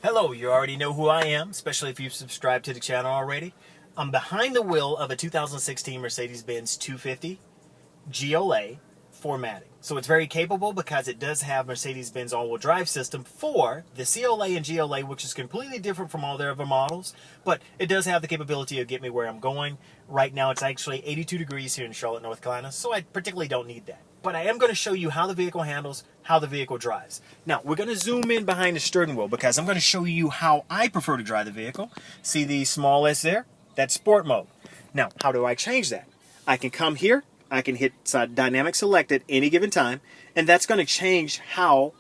Hello, you already know who I am, especially if you've subscribed to the channel already. I'm behind the wheel of a 2016 Mercedes-Benz 250 GLA formatting. So it's very capable because it does have Mercedes-Benz all-wheel drive system for the CLA and GLA, which is completely different from all their other models, but it does have the capability to get me where I'm going. Right now it's actually 82 degrees here in Charlotte, North Carolina, so I particularly don't need that. But I am going to show you how the vehicle handles, how the vehicle drives. Now, we're going to zoom in behind the steering wheel because I'm going to show you how I prefer to drive the vehicle. See the small S there? That's sport mode. Now, how do I change that? I can come here, I can hit dynamic select at any given time, and that's going to change how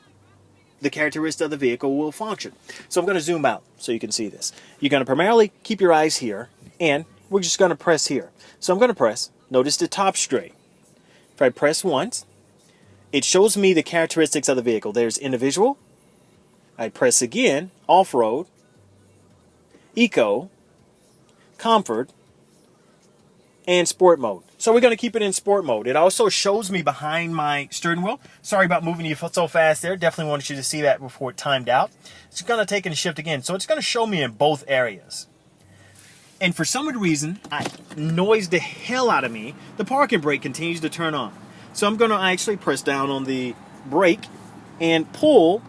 the characteristics of the vehicle will function. So I'm going to zoom out so you can see this. You're going to primarily keep your eyes here, and we're just going to press here. So I'm going to press, notice the top straight. If I press once, it shows me the characteristics of the vehicle. There's individual. I press again, off-road, eco, comfort, and sport mode. So we're going to keep it in sport mode. It also shows me behind my steering wheel. Sorry about moving you so fast there. Definitely wanted you to see that before it timed out. It's going to take and shift again. So it's going to show me in both areas. And for some reason, it noised the hell out of me. The parking brake continues to turn on. So I'm going to actually press down on the brake and pull.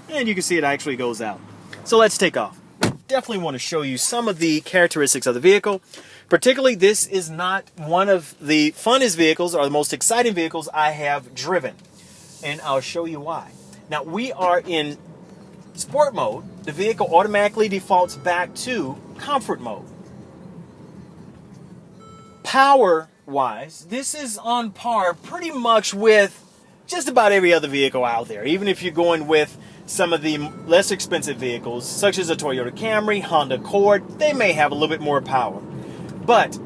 And you can see it actually goes out. So let's take off. Definitely want to show you some of the characteristics of the vehicle. Particularly, this is not one of the funnest vehicles or the most exciting vehicles I have driven. And I'll show you why. Now, we are in sport mode. The vehicle automatically defaults back to comfort mode. Power-wise, this is on par pretty much with just about every other vehicle out there. Even if you're going with some of the less expensive vehicles, such as a Toyota Camry, Honda Accord, they may have a little bit more power. But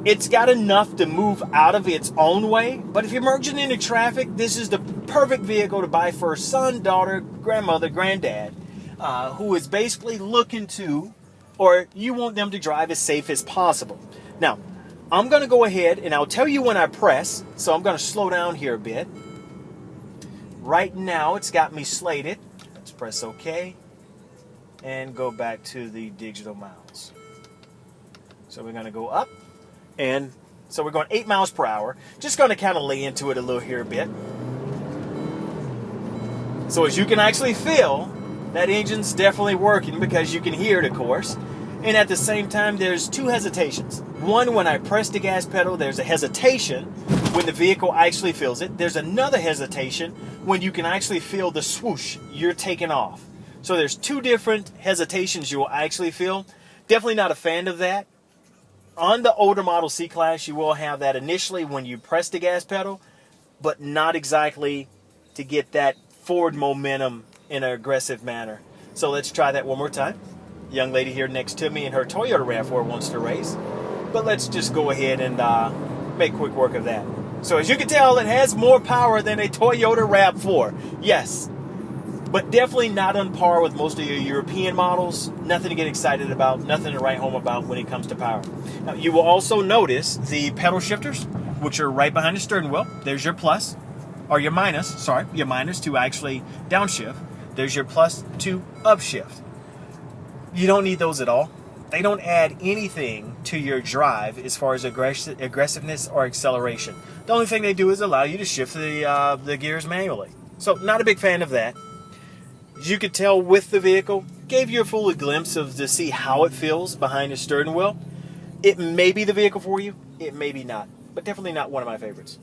it's got enough to move out of its own way. But if you're merging into traffic, this is the perfect vehicle to buy for a son, daughter, grandmother, granddad, who is basically looking to, or you want them to drive as safe as possible. Now, I'm going to go ahead and I'll tell you when I press. So I'm going to slow down here a bit. Right now, it's got me slated. Let's press OK and go back to the digital miles. So we're going to go up, and so we're going 8 miles per hour. Just going to kind of lay into it a little here a bit. So as you can actually feel, that engine's definitely working because you can hear it, of course. And at the same time, there's two hesitations. One, when I press the gas pedal, there's a hesitation when the vehicle actually feels it. There's another hesitation when you can actually feel the swoosh, you're taking off. So there's two different hesitations you will actually feel. Definitely not a fan of that. On the older model C-Class, you will have that initially when you press the gas pedal, but not exactly to get that forward momentum in an aggressive manner. So let's try that one more time. Young lady here next to me in her Toyota RAV4 wants to race, but let's just go ahead and make quick work of that. So as you can tell, it has more power than a Toyota RAV4. Yes, but definitely not on par with most of your European models. Nothing to get excited about, nothing to write home about when it comes to power. Now, you will also notice the pedal shifters, which are right behind the steering wheel. There's your plus, or your minus, your minus to actually downshift. There's your plus to upshift. You don't need those at all. They don't add anything to your drive as far as aggressiveness or acceleration. The only thing they do is allow you to shift the gears manually. So not a big fan of that. As you could tell with the vehicle, gave you a full glimpse of to see how it feels behind the steering wheel. It may be the vehicle for you, it may be not, but definitely not one of my favorites.